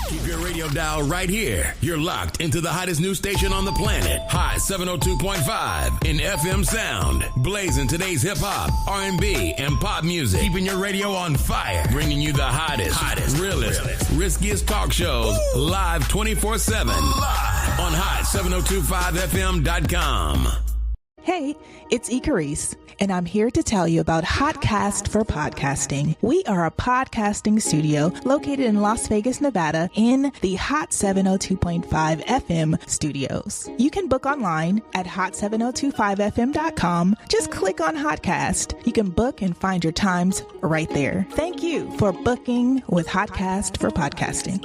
Keep your radio dial right here. You're locked into the hottest news station on the planet. Hot 702.5 in FM sound. Blazing today's hip-hop, R&B, and pop music. Keeping your radio on fire. Bringing you the hottest, realest, riskiest talk shows live 24/7. Live on hot7025fm.com. Hey, it's Icarice, and I'm here to tell you about Hotcast for Podcasting. We are a podcasting studio located in Las Vegas, Nevada, in the Hot 702.5 FM studios. You can book online at hot7025fm.com. Just click on Hotcast. You can book and find your times right there. Thank you for booking with Hotcast for Podcasting.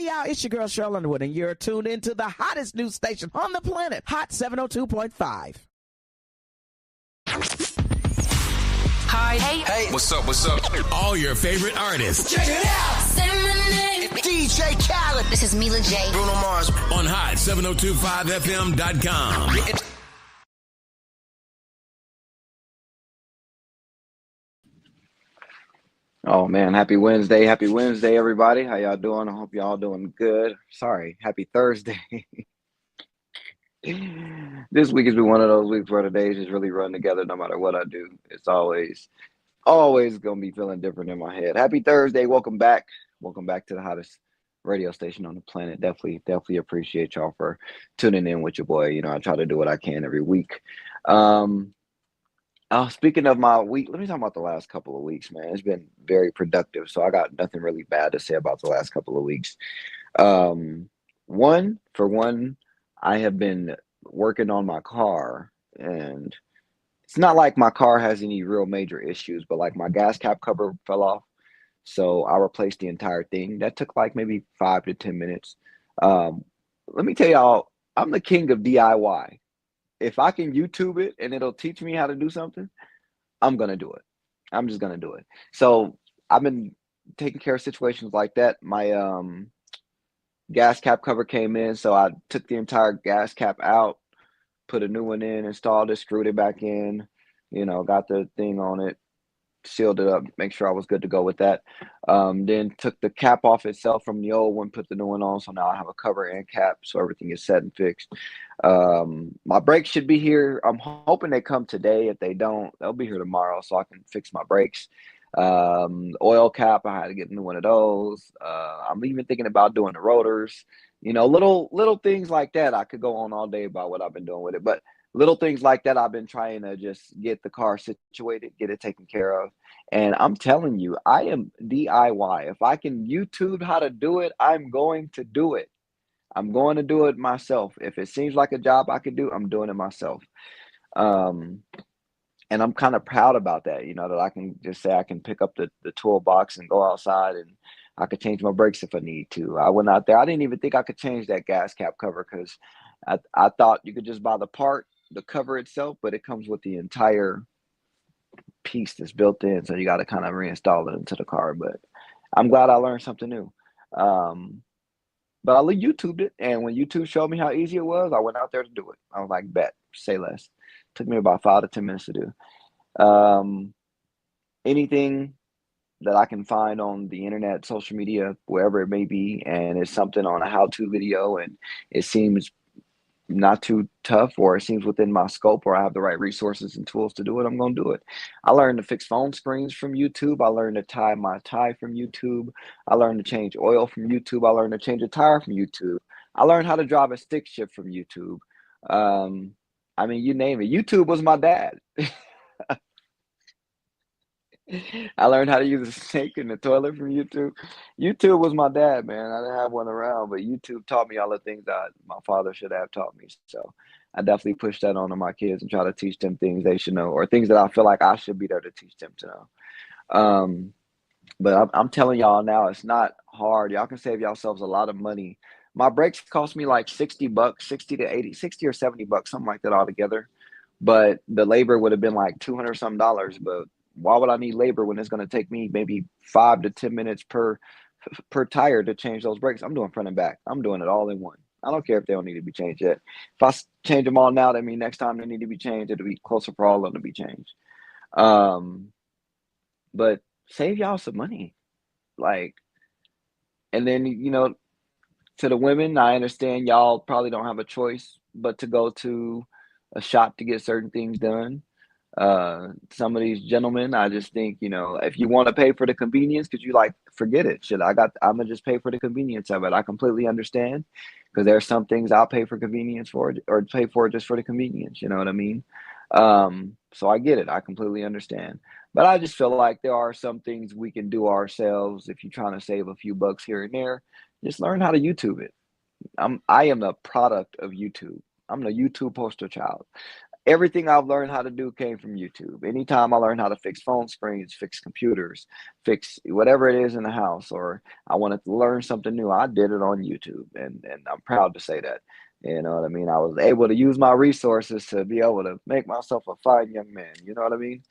Y'all, it's your girl Cheryl Underwood, and you're tuned into the hottest news station on the planet, Hot 702.5. Hi. Hey. What's up? All your favorite artists. Check it out. Say my name. DJ Khaled. This is Mila J. Bruno Mars. On hot7025fm.com. Oh man, happy Wednesday, everybody. How y'all doing? I hope y'all doing good. Sorry, happy Thursday. This week has been one of those weeks where the days just really run together no matter what I do. It's always gonna be feeling different in my head. Happy Thursday, welcome back to the hottest radio station on the planet. Definitely appreciate y'all for tuning in with your boy. You know, I try to do what I can every week. Speaking of my week, let me talk about the last couple of weeks, man. It's been very productive, so I got nothing really bad to say about the last couple of weeks. One, I have been working on my car, and it's not like my car has any real major issues, but like my gas cap cover fell off, so I replaced the entire thing. That took like maybe 5 to 10 minutes. Let me tell y'all, I'm the king of DIY. If I can YouTube it and it'll teach me how to do something, I'm going to do it. I'm just going to do it. So I've been taking care of situations like that. My gas cap cover came in, so I took the entire gas cap out, put a new one in, installed it, screwed it back in, got the thing on it, sealed it up, make sure I was good to go with that. Then took the cap off itself from the old one, put the new one on, so now I have a cover and cap, so everything is set and fixed. My brakes should be here. I'm hoping they come today. If they don't, they'll be here tomorrow, so I can fix my brakes. Oil cap, I had to get into one of those. I'm even thinking about doing the rotors, little things like that. I could go on all day about what I've been doing with it, but little things like that, I've been trying to just get the car situated, get it taken care of. And I'm telling you, I am DIY. If I can YouTube how to do it, I'm going to do it. I'm going to do it myself. If it seems like a job I could do, I'm doing it myself. And I'm kind of proud about that, that I can just say I can pick up the toolbox and go outside, and I could change my brakes if I need to. I went out there. I didn't even think I could change that gas cap cover because I thought you could just buy the part, the cover itself, but it comes with the entire piece that's built in, so you got to kind of reinstall it into the car. But I'm glad I learned something new. But I YouTubed it, and when YouTube showed me how easy it was, I went out there to do it. I was like, bet, say less. Took me about 5 to 10 minutes to do. Anything that I can find on the internet, social media, wherever it may be, and it's something on a how-to video, and it seems not too tough, or it seems within my scope, or I have the right resources and tools to do it, I'm going to do it. I learned to fix phone screens from YouTube. I learned to tie my tie from YouTube. I learned to change oil from YouTube. I learned to change a tire from YouTube. I learned how to drive a stick shift from YouTube. I mean, you name it. YouTube was my dad. I learned how to use a sink in the toilet from YouTube. YouTube was my dad, man. I didn't have one around, but YouTube taught me all the things that my father should have taught me. So I definitely push that on to my kids and try to teach them things they should know, or things that I feel like I should be there to teach them to know. But I'm telling y'all now, it's not hard. Y'all can save yourselves a lot of money. My brakes cost me like $60, 60 to 80, 60 or $70, something like that altogether. But the labor would have been like $200 some dollars. But why would I need labor when it's going to take me maybe 5 to 10 minutes per tire to change those brakes? I'm doing front and back. I'm doing it all in one. I don't care if they don't need to be changed yet. If I change them all now, that means next time they need to be changed, it'll be closer for all of them to be changed. But save y'all some money. Like, And then, to the women, I understand y'all probably don't have a choice but to go to a shop to get certain things done. Some of these gentlemen, I just think, if you want to pay for the convenience, because you like, forget it. I'm gonna just pay for the convenience of it. I completely understand because there are some things I'll pay for convenience for or pay for just for the convenience. You know what I mean? So I get it. I completely understand. But I just feel like there are some things we can do ourselves if you're trying to save a few bucks here and there. Just learn how to YouTube it. I am the product of YouTube. I'm the YouTube poster child. Everything I've learned how to do came from YouTube. Anytime I learned how to fix phone screens, fix computers, fix whatever it is in the house, or I wanted to learn something new, I did it on YouTube, and I'm proud to say that. You know what I mean? I was able to use my resources to be able to make myself a fine young man. You know what I mean?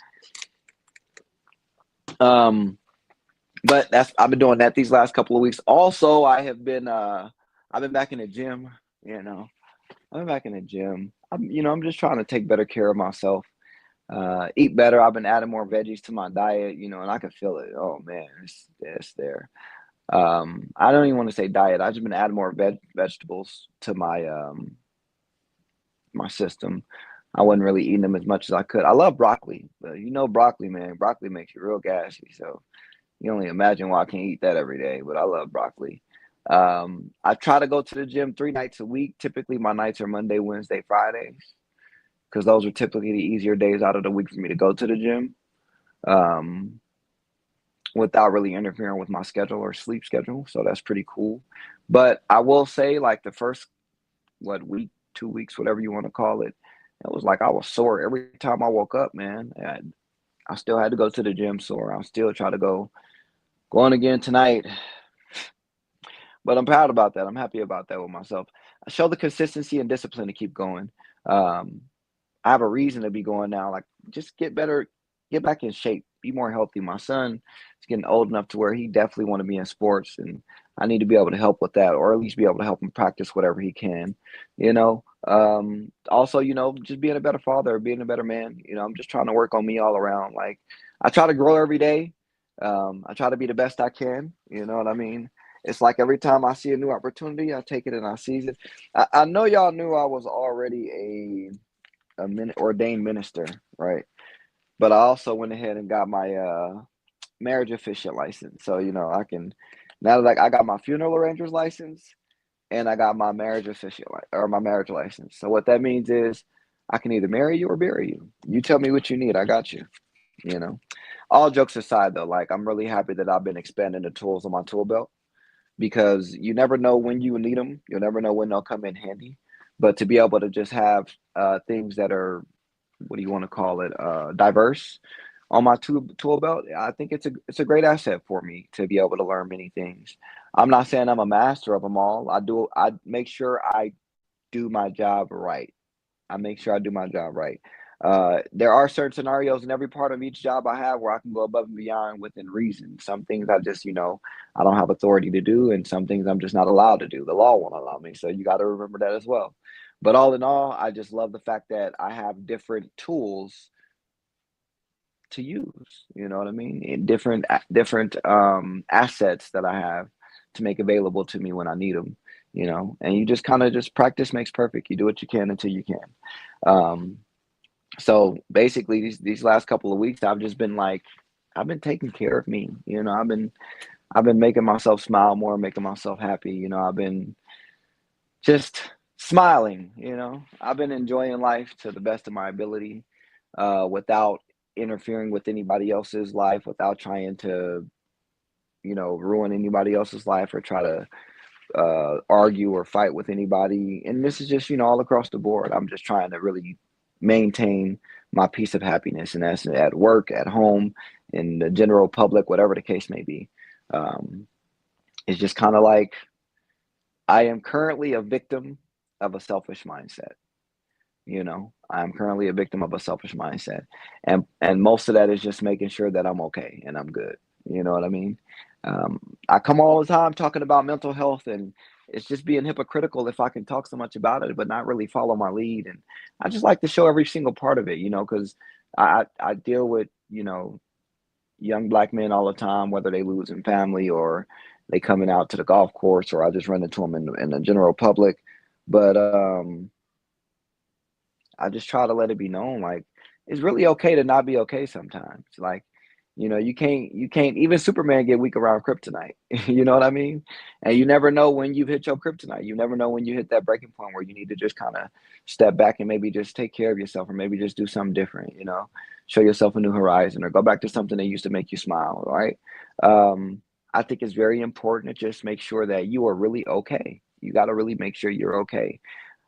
But I've been doing that these last couple of weeks. Also, I've been back in the gym. You know, I've been back in the gym. I'm just trying to take better care of myself, eat better. I've been adding more veggies to my diet, and I can feel it. Oh man, it's there. I don't even want to say diet. I've just been adding more vegetables to my system. I wasn't really eating them as much as I could. I love broccoli, but broccoli, man. Broccoli makes you real gassy. So you only imagine why I can't eat that every day. But I love broccoli. I try to go to the gym 3 nights a week. Typically, my nights are Monday, Wednesday, Fridays, because those are typically the easier days out of the week for me to go to the gym, um, without really interfering with my schedule or sleep schedule. So that's pretty cool. But I will say, like the first week, 2 weeks, whatever you want to call it, it was like I was sore every time I woke up, man. And I still had to go to the gym sore. I'll still try to going again tonight. But I'm proud about that. I'm happy about that with myself. I show the consistency and discipline to keep going. Um, I have a reason to be going now. Like, just get better, get back in shape, be more healthy. My son is getting old enough to where he definitely want to be in sports, and I need to be able to help with that, or at least be able to help him practice whatever he can. Also, just being a better father, being a better man. I'm just trying to work on me all around. Like, I try to grow every day. I try to be the best I can. You know what I mean? It's like every time I see a new opportunity, I take it and I seize it. I know y'all knew I was already a ordained minister, right? But I also went ahead and got my marriage officiant license. So I can now, like, I got my funeral arranger's license and I got my marriage officiant or my marriage license. So what that means is I can either marry you or bury you. You tell me what you need, I got you. You know. All jokes aside, though, like, I'm really happy that I've been expanding the tools on my tool belt, because you never know when you will need them. You'll never know when they'll come in handy. But to be able to just have things that are, what do you want to call it, diverse on my tool belt, I think it's a great asset for me to be able to learn many things. I'm not saying I'm a master of them all. I make sure I do my job right. I make sure I do my job right. There are certain scenarios in every part of each job I have where I can go above and beyond within reason. Some things I just, I don't have authority to do, and some things I'm just not allowed to do. The law won't allow me. So you got to remember that as well. But all in all, I just love the fact that I have different tools to use. You know what I mean? And different assets that I have to make available to me when I need them. And you just kind of just practice makes perfect. You do what you can until you can. So basically, these last couple of weeks, I've just been like, I've been taking care of me. I've been making myself smile more, making myself happy. I've been just smiling. I've been enjoying life to the best of my ability, without interfering with anybody else's life, without trying to, ruin anybody else's life or try to argue or fight with anybody. And this is just, all across the board. I'm just trying to really maintain my peace of happiness, and that's at work, at home, in the general public, whatever the case may be. It's just kind of like I am currently a victim of a selfish mindset. I am currently a victim of a selfish mindset, and most of that is just making sure that I'm okay and I'm good. You know what I mean? I come all the time talking about mental health, and it's just being hypocritical if I can talk so much about it, but not really follow my lead. And I just like to show every single part of it, because I deal with, young black men all the time, whether they losing family or, they coming out to the golf course, or I just run into them in the general public. But I just try to let it be known, like, it's really okay to not be okay sometimes. Like, you can't even Superman get weak around kryptonite. You know what I mean? And you never know when you've hit your kryptonite. You never know when you hit that breaking point where you need to just kind of step back and maybe just take care of yourself, or maybe just do something different, show yourself a new horizon, or go back to something that used to make you smile, right? I think it's very important to just make sure that you are really okay. You got to really make sure you're okay.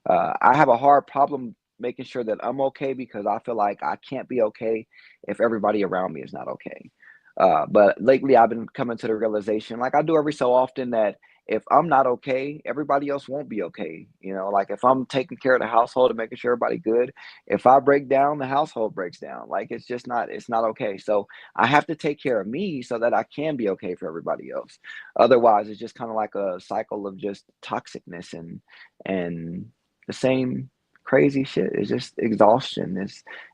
I have a hard problem making sure that I'm okay, because I feel like I can't be okay if everybody around me is not okay. But lately, I've been coming to the realization, like I do every so often, that if I'm not okay, everybody else won't be okay. Like if I'm taking care of the household and making sure everybody good, if I break down, the household breaks down. Like it's not okay. So I have to take care of me so that I can be okay for everybody else. Otherwise, it's just kind of like a cycle of just toxicness and the same crazy shit. It's just exhaustion.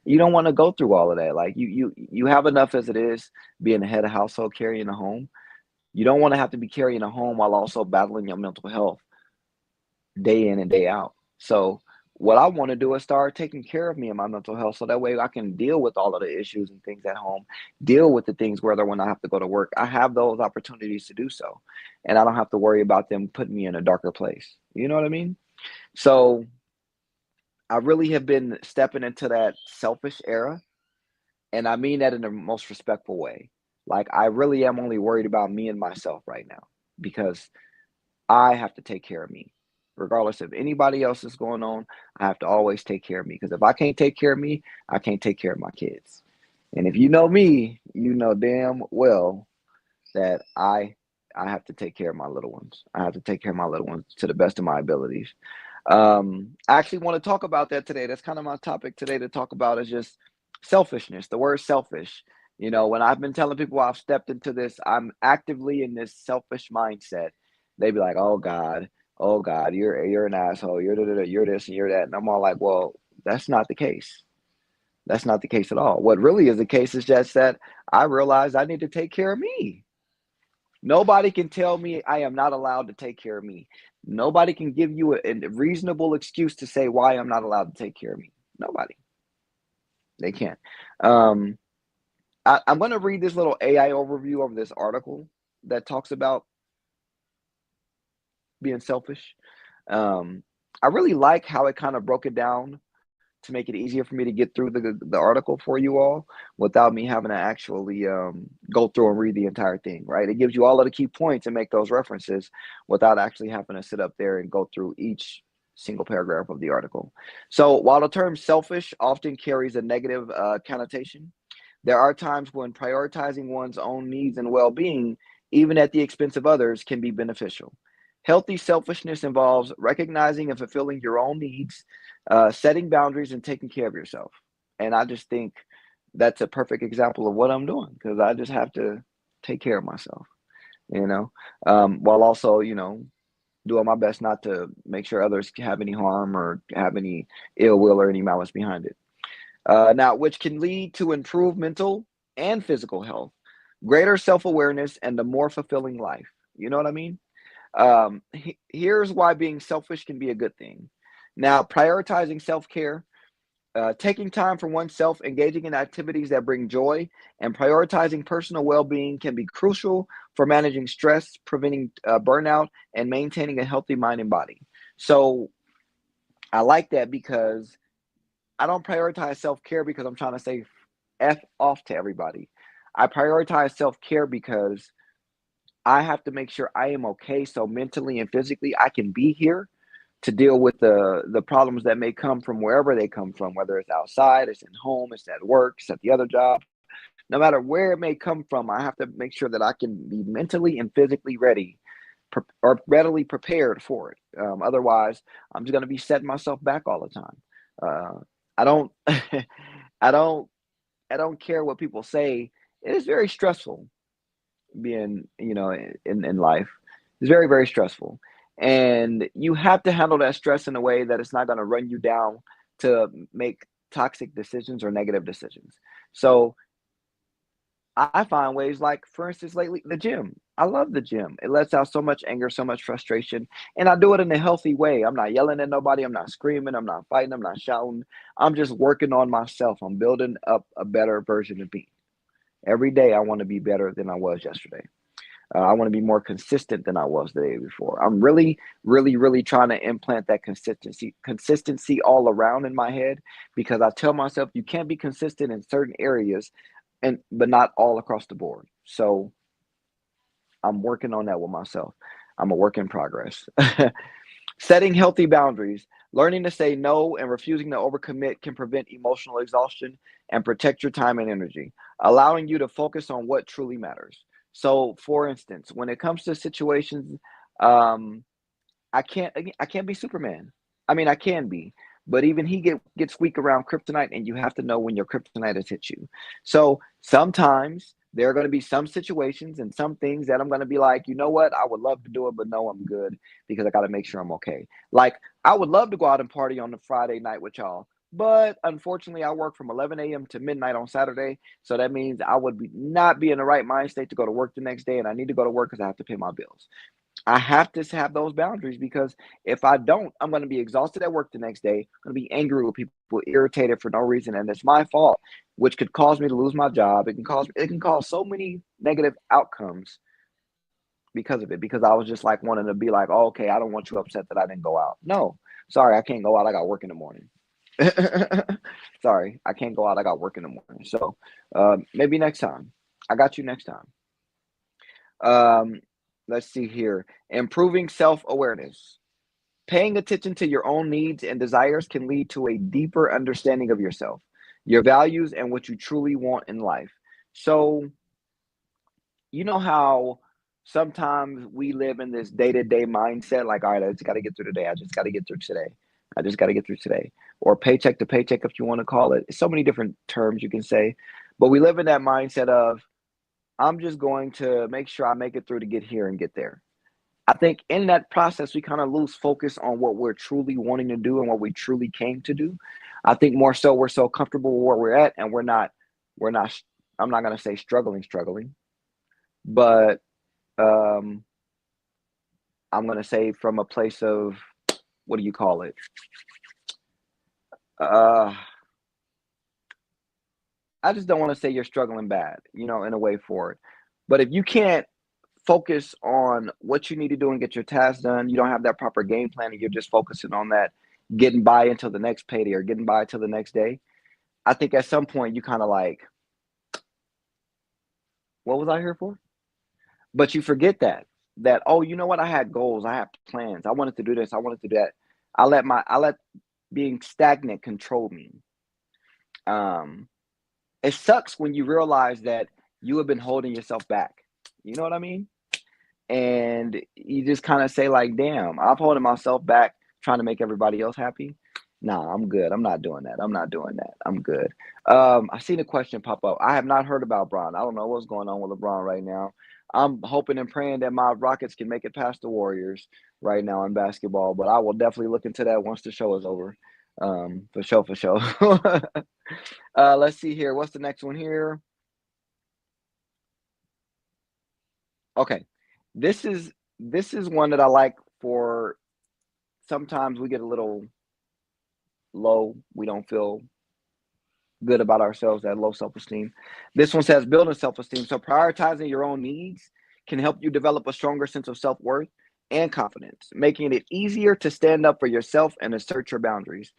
You don't want to go through all of that. Like you have enough as it is, being the head of household, carrying a home. You don't want to have to be carrying a home while also battling your mental health day in and day out. So what I want to do is start taking care of me and my mental health, so that way I can deal with all of the issues and things at home, deal with the things whether when I have to go to work, I have those opportunities to do so. And I don't have to worry about them putting me in a darker place. You know what I mean? So I really have been stepping into that selfish era, and I mean that in the most respectful way. Like, I really am only worried about me and myself right now, because I have to take care of me. Regardless of anybody else is going on, I have to always take care of me, because if I can't take care of me, I can't take care of my kids. And if you know me, you know damn well that I have to take care of my little ones. I have to take care of my little ones to the best of my abilities. I actually want to talk about that today. That's kind of my topic today to talk about, is just selfishness. The word selfish. When I've been telling people I've stepped into this, I'm actively in this selfish mindset. They be like, oh God, you're an asshole. You're you're this and you're that. And I'm all like, well, that's not the case. That's not the case at all. What really is the case is just that I realize I need to take care of me. Nobody can tell me I am not allowed to take care of me. Nobody can give you a reasonable excuse to say why I'm not allowed to take care of me. Nobody. They can't. Um, I'm going to read this little AI overview of this article that talks about being selfish. Um, I really like how it kind of broke it down to make it easier for me to get through the article for you all without me having to actually go through and read the entire thing, right? It gives you all of the key points and make those references without actually having to sit up there and go through each single paragraph of the article. So while the term selfish often carries a negative connotation, there are times when prioritizing one's own needs and well-being, even at the expense of others, can be beneficial. Healthy selfishness involves recognizing and fulfilling your own needs, setting boundaries, and taking care of yourself. And I just think that's a perfect example of what I'm doing, because I just have to take care of myself, while also, doing my best not to make sure others have any harm or have any ill will or any malice behind it. Now, which can lead to improved mental and physical health, greater self-awareness, and a more fulfilling life. You know what I mean? Here's why being selfish can be a good thing. Now, prioritizing self-care, taking time for oneself, engaging in activities that bring joy, and prioritizing personal well-being can be crucial for managing stress, preventing burnout, and maintaining a healthy mind and body. So I like that, because I don't prioritize self-care because I'm trying to say F off to everybody. I prioritize self-care because I have to make sure I am okay, so mentally and physically I can be here to deal with the problems that may come from wherever they come from, whether it's outside, it's at home, it's at work, it's at the other job. No matter where it may come from, I have to make sure that I can be mentally and physically ready, or readily prepared for it. Otherwise, I'm just going to be setting myself back all the time. I don't, I don't, I don't care what people say. It is very stressful being, in life. It's very, very stressful. And you have to handle that stress in a way that it's not going to run you down to make toxic decisions or negative decisions. So I find ways like, for instance, lately, the gym. I love the gym. It lets out so much anger, so much frustration, and I do it in a healthy way. I'm not yelling at nobody. I'm not screaming. I'm not fighting. I'm not shouting. I'm just working on myself. I'm building up a better version of me. Every day, I want to be better than I was yesterday. I want to be more consistent than I was the day before. I'm really, really, really trying to implant that consistency all around in my head, because I tell myself you can't be consistent in certain areas, and but not all across the board. So I'm working on that with myself. I'm a work in progress. Setting healthy boundaries, learning to say no and refusing to overcommit can prevent emotional exhaustion and protect your time and energy, allowing you to focus on what truly matters. So, for instance, when it comes to situations, um, I can't be Superman. I mean, I can be, but even he gets weak around kryptonite, and you have to know when your kryptonite has hit you. So sometimes there are going to be some situations and some things that I'm going to be like, you know what, I would love to do it, but no, I'm good, because I got to make sure I'm okay. Like, I would love to go out and party on the Friday night with y'all, but unfortunately, I work from 11 a.m. to midnight on Saturday, so that means I would not be in the right mind state to go to work the next day, and I need to go to work because I have to pay my bills. I have to have those boundaries, because if I don't, I'm going to be exhausted at work the next day. I'm going to be angry with people, irritated for no reason, and it's my fault, which could cause me to lose my job. It can cause so many negative outcomes because of it. Because I was just like wanting to be like, oh, okay, I don't want you upset that I didn't go out. No, sorry, I can't go out. I got work in the morning. Sorry, I can't go out. I got work in the morning. So maybe next time. I got you next time. Um, let's see here. Improving self awareness. Paying attention to your own needs and desires can lead to a deeper understanding of yourself, your values, and what you truly want in life. So, you know how sometimes we live in this day to day mindset, like, all right, I just got to get through today. I just got to get through today. I just got to get through today. Or paycheck to paycheck, if you want to call it. So many different terms you can say. But we live in that mindset of, I'm just going to make sure I make it through to get here and get there. I think in that process, we kind of lose focus on what we're truly wanting to do and what we truly came to do. I think more so we're so comfortable where we're at, and we're not, I'm not going to say struggling, but um, I'm going to say from a place of, what do you call it? Uh, I just don't want to say you're struggling bad, in a way for it. But if you can't focus on what you need to do and get your tasks done, you don't have that proper game plan, and you're just focusing on that, getting by until the next payday or getting by until the next day. I think at some point you kind of like, what was I here for? But you forget that, oh, you know what? I had goals, I had plans. I wanted to do this, I wanted to do that. I let being stagnant control me. Um, it sucks when you realize that you have been holding yourself back. You know what I mean? And you just kind of say like, damn, I'm holding myself back trying to make everybody else happy. Nah, I'm good. I'm not doing that. I'm not doing that. I'm good. I seen a question pop up. I have not heard about Bron. I don't know what's going on with LeBron right now. I'm hoping and praying that my Rockets can make it past the Warriors right now in basketball, but I will definitely look into that once the show is over. For sure, for sure. Let's see here. What's the next one here? Okay. This is one that I like for, sometimes we get a little low. We don't feel good about ourselves, that low self-esteem. This one says building self-esteem. So prioritizing your own needs can help you develop a stronger sense of self-worth and confidence, making it easier to stand up for yourself and assert your boundaries.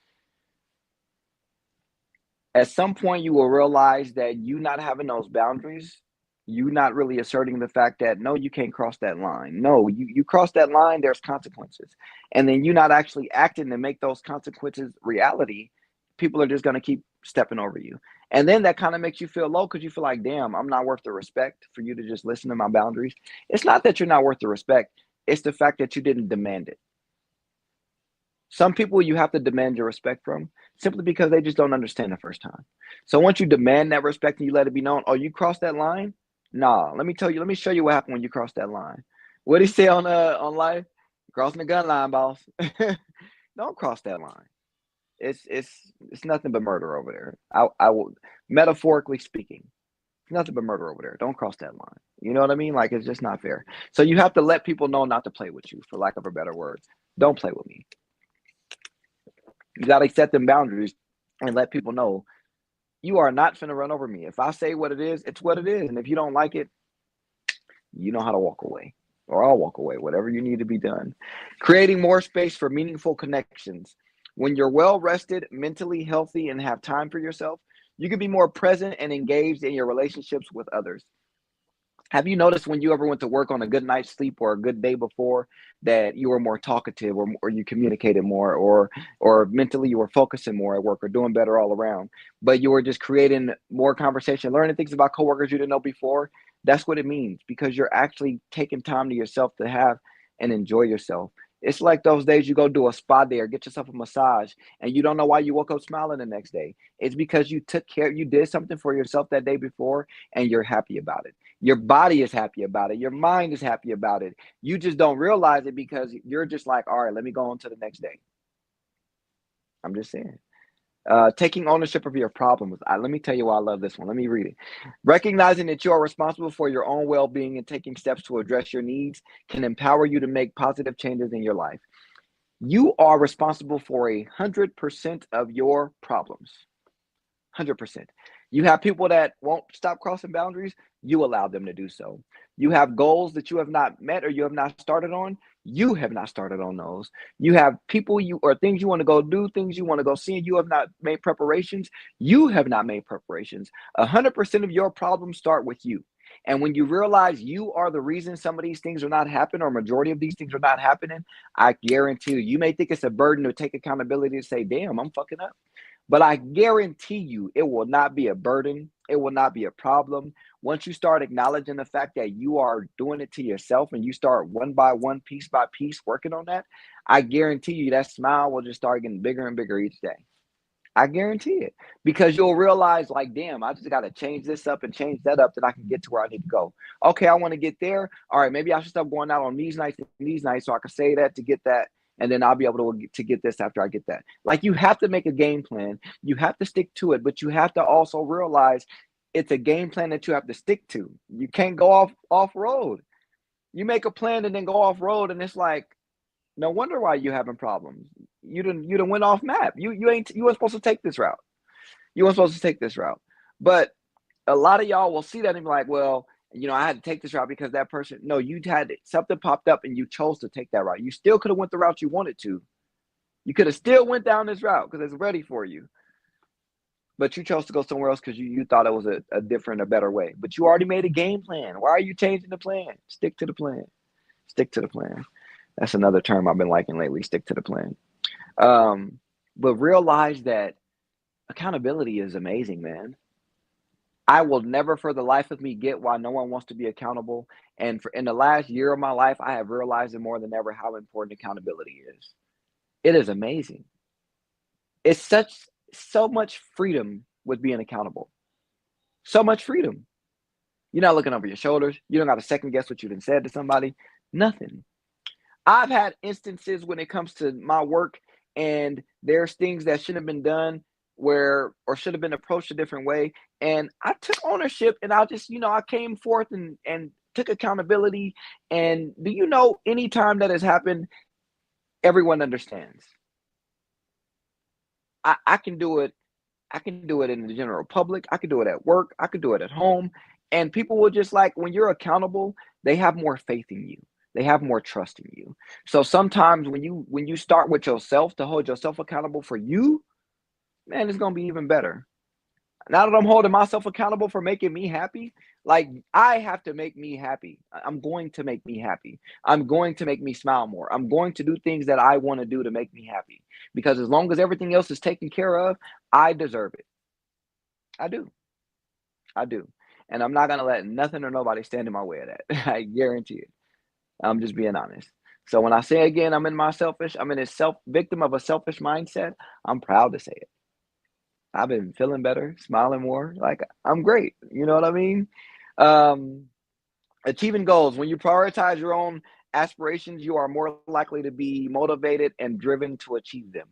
At some point you will realize that you not having those boundaries, you not really asserting the fact that no, you can't cross that line. No, you cross that line, there's consequences. And then you not actually acting to make those consequences reality. People are just going to keep stepping over you. And then that kind of makes you feel low, because you feel like, damn, I'm not worth the respect for you to just listen to my boundaries. It's not that you're not worth the respect. It's the fact that you didn't demand it. Some people you have to demand your respect from, simply because they just don't understand the first time. So once you demand that respect and you let it be known, oh, you crossed that line? Nah, let me show you what happened when you crossed that line. What did he say on life? Crossing the gun line, boss. Don't cross that line. It's nothing but murder over there. I will, metaphorically speaking. Nothing but murder over there. Don't cross that line. You know what I mean? Like, it's just not fair. So you have to let people know not to play with you, for lack of a better word. Don't play with me. You got to set them boundaries and let people know you are not finna run over me. If I say what it is, it's what it is. And if you don't like it, you know how to walk away, or I'll walk away, whatever you need to be done. Creating more space for meaningful connections. When you're well rested, mentally healthy, and have time for yourself, you can be more present and engaged in your relationships with others. Have you noticed when you ever went to work on a good night's sleep or a good day before that you were more talkative, or you communicated more, or mentally you were focusing more at work or doing better all around, but you were just creating more conversation, learning things about coworkers you didn't know before? That's what it means, because you're actually taking time to yourself to have and enjoy yourself. It's like those days you go do a spa day or get yourself a massage and you don't know why you woke up smiling the next day. It's because you took care, you did something for yourself that day before, and you're happy about it. Your body is happy about it. Your mind is happy about it. You just don't realize it because you're just like, all right, let me go on to the next day. I'm just saying. Taking ownership of your problems. Let me tell you why I love this one. Let me read it. Recognizing that you are responsible for your own well-being and taking steps to address your needs can empower you to make positive changes in your life. You are responsible for 100% of your problems. 100%. You have people that won't stop crossing boundaries, you allow them to do so. You have goals that you have not met or you have not started on, you have not started on those. You have people you or things you want to go do, things you want to go see, and you have not made preparations, you have not made preparations. 100% of your problems start with you. And when you realize you are the reason some of these things are not happening, or majority of these things are not happening, I guarantee you, you may think it's a burden to take accountability to say, damn, I'm fucking up. But I guarantee you, it will not be a burden. It will not be a problem. Once you start acknowledging the fact that you are doing it to yourself and you start one by one, piece by piece, working on that, I guarantee you that smile will just start getting bigger and bigger each day. I guarantee it, because you'll realize, like, damn, I just got to change this up and change that up that I can get to where I need to go. Okay, I want to get there. All right, maybe I should stop going out on these nights and these nights so I can say that to get that. And then I'll be able to get this after I get that. Like, you have to make a game plan. You have to stick to it, but you have to also realize it's a game plan that you have to stick to. You can't go off road. You make a plan and then go off road, and it's like, no wonder why you having problems. You didn't went off map. You weren't supposed to take this route. You weren't supposed to take this route. But a lot of y'all will see that and be like, well, I had to take this route because that person. No, you had something popped up and you chose to take that route. You still could have went the route you wanted to. You could have still went down this route because it's ready for you. But you chose to go somewhere else because you thought it was a different, a better way. But you already made a game plan. Why are you changing the plan? Stick to the plan. Stick to the plan. That's another term I've been liking lately. Stick to the plan. But realize that accountability is amazing, man. I will never for the life of me get why no one wants to be accountable. And in the last year of my life, I have realized it more than ever how important accountability is. It is amazing. It's so much freedom with being accountable. So much freedom. You're not looking over your shoulders. You don't got to second guess what you done said to somebody. Nothing. I've had instances when it comes to my work and there's things that shouldn't have been done or should have been approached a different way. And I took ownership and I just, I came forth and took accountability. And do you know, any time that has happened, everyone understands. I can do it. I can do it in the general public. I can do it at work. I can do it at home. And people will just, like, when you're accountable, they have more faith in you. They have more trust in you. So sometimes when you start with yourself to hold yourself accountable for you, man, it's going to be even better. Now that I'm holding myself accountable for making me happy, like, I have to make me happy. I'm going to make me happy. I'm going to make me smile more. I'm going to do things that I want to do to make me happy. Because as long as everything else is taken care of, I deserve it. I do. I do. And I'm not going to let nothing or nobody stand in my way of that. I guarantee it. I'm just being honest. So when I say again, I'm in a victim of a selfish mindset, I'm proud to say it. I've been feeling better, smiling more. Like, I'm great. You know what I mean? Achieving goals. When you prioritize your own aspirations, you are more likely to be motivated and driven to achieve them.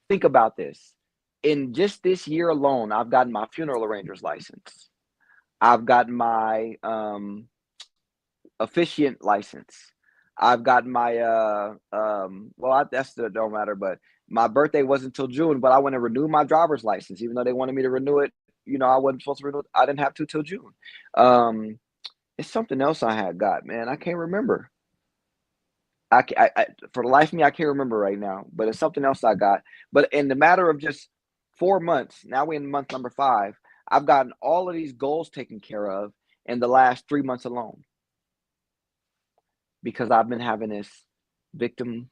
Think about this. In just this year alone, I've gotten my funeral arranger's license. I've gotten my officiant license. I've gotten my that's the don't matter, but my birthday wasn't until June, but I went and renewed my driver's license, even though they wanted me to renew it. I wasn't supposed to renew it. I didn't have to till June. Um, it's something else I had got, man. I can't remember. For the life of me, I can't remember right now, but it's something else I got. But in the matter of just 4 months, now we're in month number 5, I've gotten all of these goals taken care of in the last 3 months alone because I've been having this victim,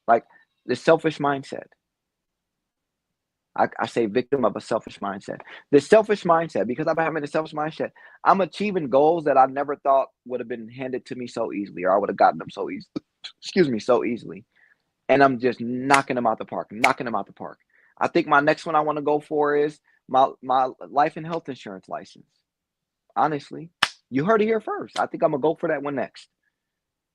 like this selfish mindset. I say victim of a selfish mindset. This selfish mindset, because I've been having a selfish mindset, I'm achieving goals that I never thought would have been handed to me so easily, or I would have gotten them so easily. Excuse me, so easily. And I'm just knocking them out the park, knocking them out the park. I think my next one I want to go for is my life and health insurance license. Honestly, you heard it here first. I think I'm gonna go for that one next,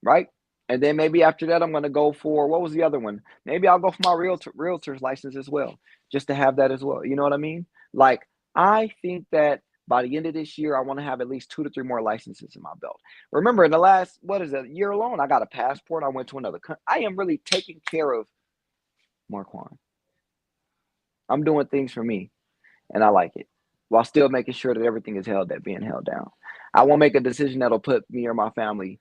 right? And then maybe after that, I'm gonna go for what was the other one? Maybe I'll go for my realtor's license as well, just to have that as well. You know what I mean? Like I think that by the end of this year, I want to have at least 2 to 3 more licenses in my belt. Remember, in the last year alone, I got a passport. I went to another country. I am really taking care of Marquand. I'm doing things for me, and I like it, while still making sure that everything is being held down. I won't make a decision that'll put me or my family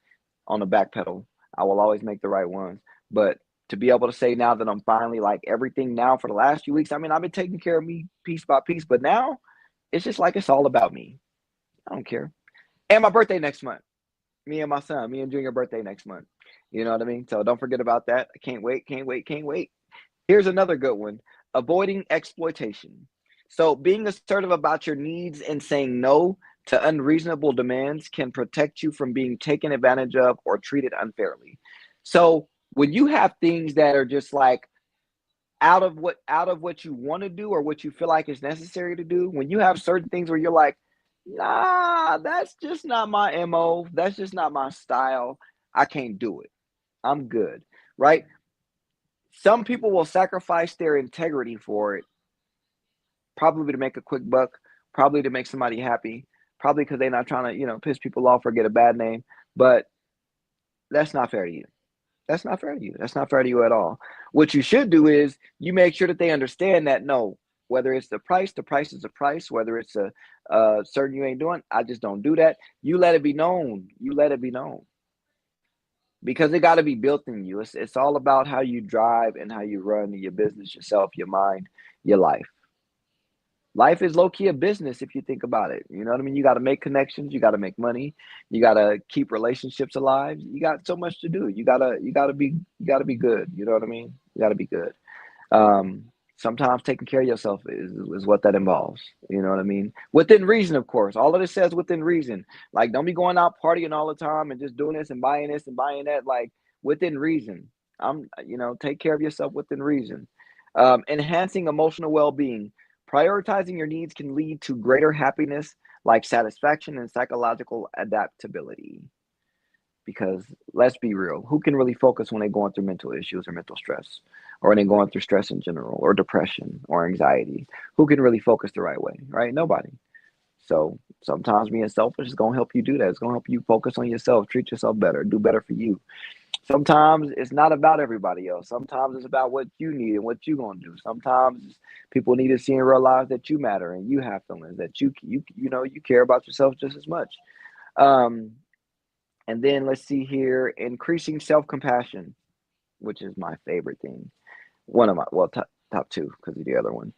on the back pedal. I will always make the right ones. But to be able to say now that I'm finally like everything now for the last few weeks, I mean, I've been taking care of me piece by piece, but now it's just like it's all about me. I don't care. And my birthday next month. Me and my son, me and Junior birthday next month. You know what I mean? So don't forget about that. I can't wait, can't wait, can't wait. Here's another good one. Avoiding exploitation. So being assertive about your needs and saying no to unreasonable demands can protect you from being taken advantage of or treated unfairly. So when you have things that are just like out of what you want to do or what you feel like is necessary to do, when you have certain things where you're like, nah, that's just not my MO, that's just not my style, I can't do it. I'm good, right? Some people will sacrifice their integrity for it, probably to make a quick buck, probably to make somebody happy, probably because they're not trying to, piss people off or get a bad name. But that's not fair to you. That's not fair to you. That's not fair to you at all. What you should do is you make sure that they understand that no, whether it's the price is the price. Whether it's a certain you ain't doing, I just don't do that. You let it be known. You let it be known because it got to be built in you. It's all about how you drive and how you run your business, yourself, your mind, your life. Life is low key a business if you think about it. You know what I mean? You got to make connections. You got to make money. You got to keep relationships alive. You got so much to do. You gotta be good. You know what I mean? You got to be good. Sometimes taking care of yourself is what that involves. You know what I mean? Within reason, of course. All of this says within reason. Like, don't be going out partying all the time and just doing this and buying that. Like, within reason. Take care of yourself within reason. Enhancing emotional well-being. Prioritizing your needs can lead to greater happiness, like satisfaction and psychological adaptability. Because let's be real, who can really focus when they're going through mental issues or mental stress, or when they're going through stress in general, or depression or anxiety? Who can really focus the right way, right? Nobody. So sometimes being selfish is going to help you do that. It's going to help you focus on yourself, treat yourself better, do better for you. Sometimes it's not about everybody else. Sometimes it's about what you need and what you're gonna do. Sometimes people need to see and realize that you matter and you have feelings, that you care about yourself just as much. Um, and then let's see here, increasing self-compassion, which is my favorite thing. One of my top two because of the other one.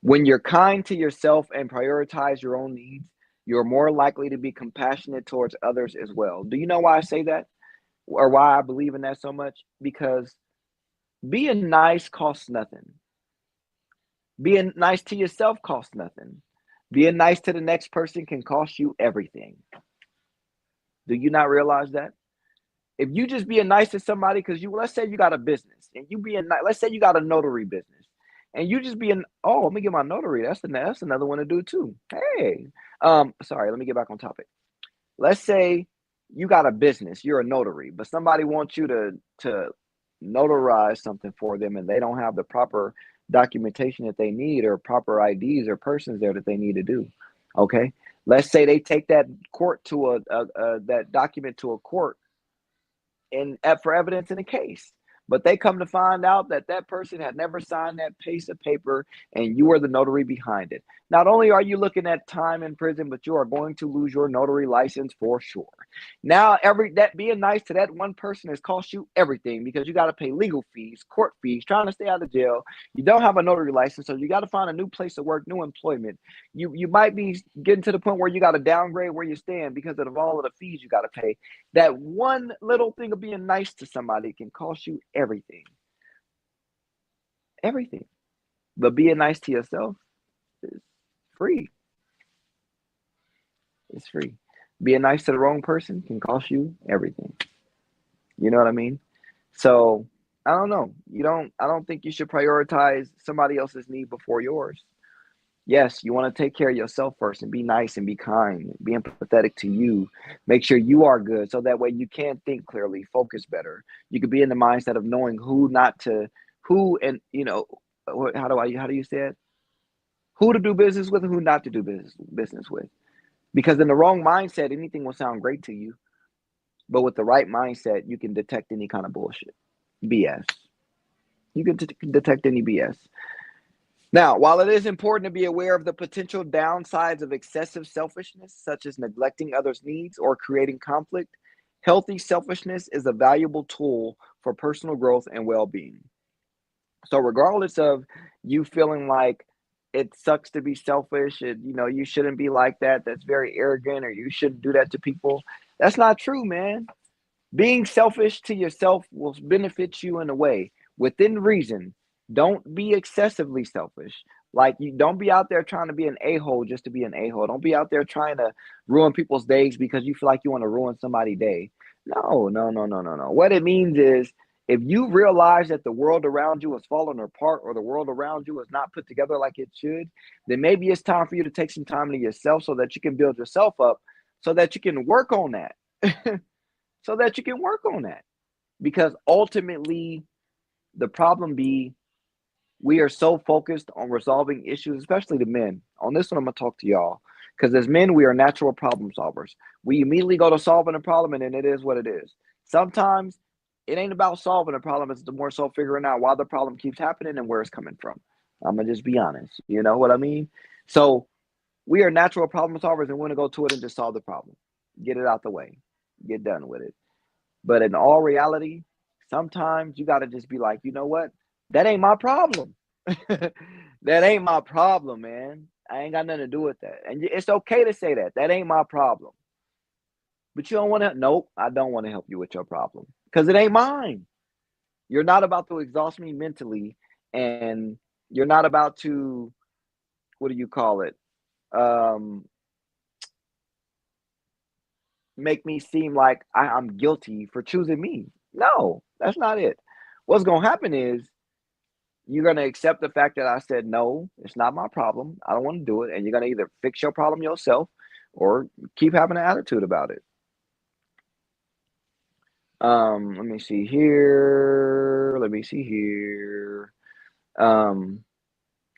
When you're kind to yourself and prioritize your own needs, you're more likely to be compassionate towards others as well. Do you know why I say that? Or why I believe in that so much? Because being nice costs nothing. Being nice to yourself costs nothing. Being nice to the next person can cost you everything. Do you not realize that? If you just being nice to somebody, because let's say you got a business and you being nice, let's say you got a notary business and you just being, oh, let me get my notary. That's another one to do too. Hey, sorry, let me get back on topic. Let's say you got a business, you're a notary, but somebody wants you to notarize something for them and they don't have the proper documentation that they need or proper IDs or persons there that they need to do. Okay. Let's say they take that court to that document to a court in for evidence in a case. But they come to find out that that person had never signed that piece of paper and you were the notary behind it. Not only are you looking at time in prison, but you are going to lose your notary license for sure. Now, that being nice to that one person has cost you everything because you got to pay legal fees, court fees, trying to stay out of jail. You don't have a notary license, so you got to find a new place of work, new employment. You might be getting to the point where you got to downgrade where you stand because of all of the fees you got to pay. That one little thing of being nice to somebody can cost you everything. Everything. But being nice to yourself is free. It's free. Being nice to the wrong person can cost you everything. You know what I mean? So I don't know. I don't think you should prioritize somebody else's need before yours. Yes, you want to take care of yourself first and be nice and be kind, be empathetic to you. Make sure you are good so that way you can think clearly, focus better. You could be in the mindset of knowing who and how do you say it? Who to do business with and who not to do business with. Because in the wrong mindset, anything will sound great to you. But with the right mindset, you can detect any kind of bullshit, BS. You can detect any BS. Now, while it is important to be aware of the potential downsides of excessive selfishness, such as neglecting others' needs or creating conflict, healthy selfishness is a valuable tool for personal growth and well-being. So regardless of you feeling like it sucks to be selfish, you shouldn't be like that, that's very arrogant, or you shouldn't do that to people, that's not true, man. Being selfish to yourself will benefit you in a way, within reason. Don't be excessively selfish. Like, you don't be out there trying to be an a-hole just to be an a-hole. Don't be out there trying to ruin people's days because you feel like you want to ruin somebody's day. No. What it means is, if you realize that the world around you is falling apart or the world around you is not put together like it should, then maybe it's time for you to take some time to yourself so that you can build yourself up, so that you can work on that. So that you can work on that. Because ultimately, the problem we are so focused on resolving issues, especially the men. On this one, I'm going to talk to y'all. Because as men, we are natural problem solvers. We immediately go to solving a problem, and then it is what it is. Sometimes it ain't about solving a problem. It's more so figuring out why the problem keeps happening and where it's coming from. I'm going to just be honest. You know what I mean? So we are natural problem solvers, and we're going to go to it and just solve the problem. Get it out the way. Get done with it. But in all reality, sometimes you got to just be like, you know what? That ain't my problem. That ain't my problem, man. I ain't got nothing to do with that. And it's okay to say that. That ain't my problem. But you don't want to. Nope, I don't want to help you with your problem because it ain't mine. You're not about to exhaust me mentally, and you're not about to, what do you call it? Make me seem like I'm guilty for choosing me. No, that's not it. What's going to happen is you're going to accept the fact that I said, no, it's not my problem. I don't want to do it. And you're going to either fix your problem yourself or keep having an attitude about it. Let me see here.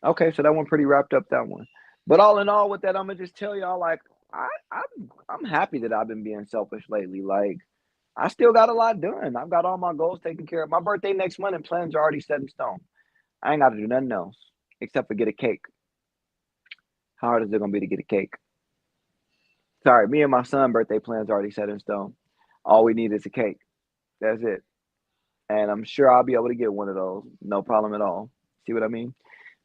Okay, so that one pretty wrapped up, that one. But all in all, with that, I'm gonna just tell y'all, like, I'm happy that I've been being selfish lately. Like, I still got a lot done. I've got all my goals taken care of. My birthday next month and plans are already set in stone. I ain't got to do nothing else except for get a cake. How hard is it gonna be to get a cake? Sorry, me and my son's birthday plans are already set in stone. All we need is a cake. That's it. And I'm sure I'll be able to get one of those. No problem at all. See what I mean?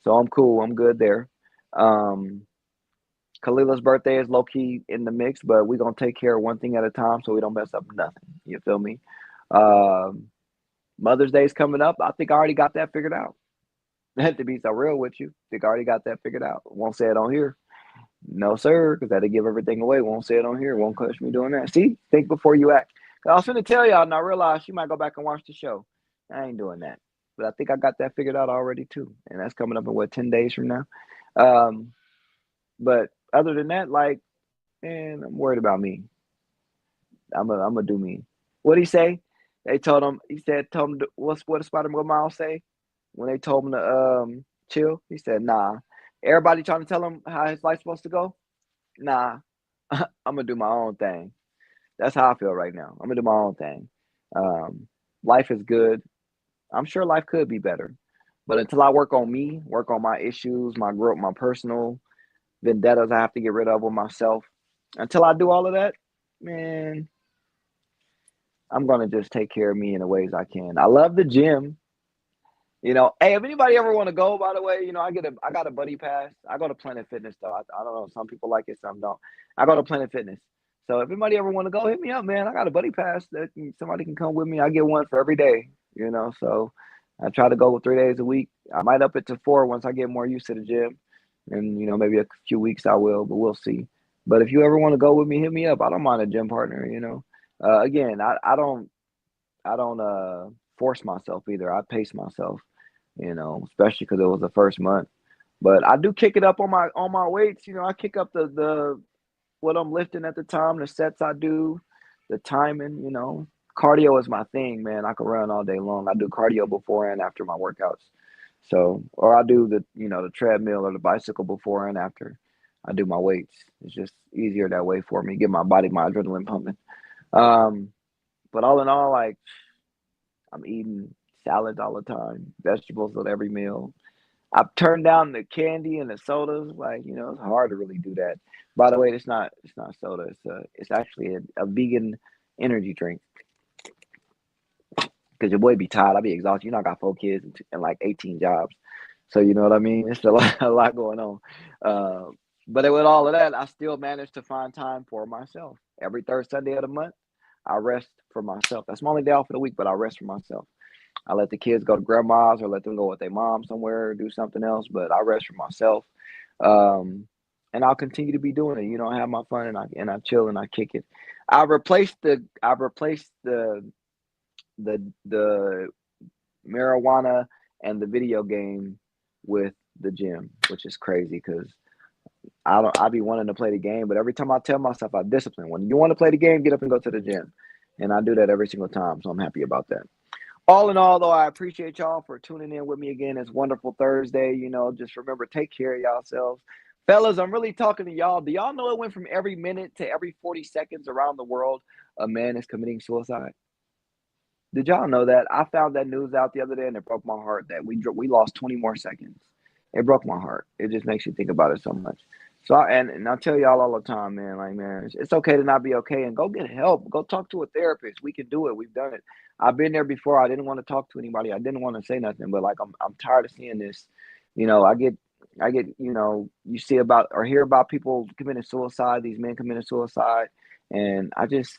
So I'm cool. I'm good there. Khalila's birthday is low-key in the mix, but we're going to take care of one thing at a time so we don't mess up nothing. You feel me? Mother's Day is coming up. I think I already got that figured out. To be so real with you, I think I already got that figured out. Won't say it on here. No, sir, because that'll give everything away. Won't say it on here. Won't catch me doing that. See? Think before you act. I was going to tell y'all, and I realized you might go back and watch the show. I ain't doing that. But I think I got that figured out already, too. And that's coming up in, 10 days from now? But other than that, like, man, I'm worried about me. I'm gonna do me. What'd he say? They told him, what did Spider-Man Miles say? When they told him to chill, he said, nah. Everybody trying to tell him how his life's supposed to go? Nah, I'm gonna do my own thing. That's how I feel right now. I'm gonna do my own thing. Life is good. I'm sure life could be better, but until I work on me, work on my issues, my growth, my personal vendettas I have to get rid of with myself. Until I do all of that, man, I'm gonna just take care of me in the ways I can. I love the gym. Hey, if anybody ever want to go, by the way, I got a buddy pass. I go to Planet Fitness though. I don't know. Some people like it, some don't. I go to Planet Fitness. So if anybody ever want to go, hit me up, man. I got a buddy pass somebody can come with me. I get one for every day. So I try to go 3 days a week. I might up it to 4 once I get more used to the gym, and maybe a few weeks I will, but we'll see. But if you ever want to go with me, hit me up. I don't mind a gym partner. Again, I don't force myself either. I pace myself. Especially because it was the first month. But I do kick it up on my weights. I kick up the what I'm lifting at the time, the sets I do, the timing. Cardio is my thing, man. I can run all day long. I do cardio before and after my workouts. So, or I do the treadmill or the bicycle before and after I do my weights. It's just easier that way for me. Get my adrenaline pumping. But all in all, like, I'm eating salads all the time, vegetables with every meal. I've turned down the candy and the sodas. Like, it's hard to really do that. By the way, it's not soda. It's actually a vegan energy drink. Because your boy be tired. I be exhausted. I got 4 kids and like 18 jobs. So you know what I mean? It's a lot going on. But with all of that, I still manage to find time for myself. Every third Sunday of the month, I rest for myself. That's my only day off of the week, but I rest for myself. I let the kids go to grandma's or let them go with their mom somewhere or do something else, but I rest for myself. And I'll continue to be doing it. I have my fun and I chill and I kick it. I've replaced the marijuana and the video game with the gym, which is crazy because I be wanting to play the game, but every time I tell myself I discipline. When you want to play the game, get up and go to the gym. And I do that every single time, so I'm happy about that. All in all, though, I appreciate y'all for tuning in with me again. It's wonderful Thursday. Just remember, take care of yourselves. Fellas, I'm really talking to y'all. Do y'all know it went from every minute to every 40 seconds around the world, a man is committing suicide? Did y'all know that? I found that news out the other day and it broke my heart that we lost 20 more seconds. It broke my heart. It just makes you think about it so much. So and I tell y'all all the time, man, like, man, it's okay to not be okay and go get help. Go talk to a therapist. We can do it. We've done it. I've been there before. I didn't want to talk to anybody. I didn't want to say nothing, but like I'm tired of seeing this. I get, you see about or hear about people committing suicide, these men committing suicide, and it's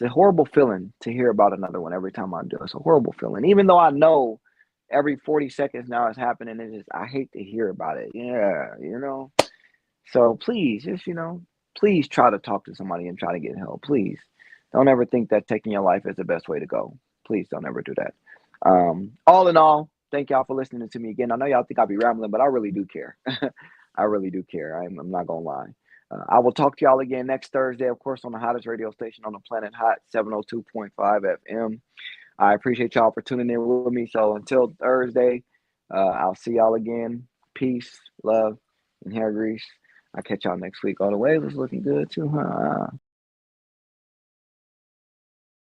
a horrible feeling to hear about another one every time I do. It's a horrible feeling. Even though I know every 40 seconds now it's happening, I hate to hear about it. Yeah. So please, please try to talk to somebody and try to get help. Please. Don't ever think that taking your life is the best way to go. Please don't ever do that. All in all, thank y'all for listening to me again. I know y'all think I'll be rambling, but I really do care. I really do care. I'm not going to lie. I will talk to y'all again next Thursday, of course, on the hottest radio station on the planet, Hot 702.5 FM. I appreciate y'all for tuning in with me. So until Thursday, I'll see y'all again. Peace, love, and hair grease. I'll catch y'all next week. All the way, it's looking good too, huh?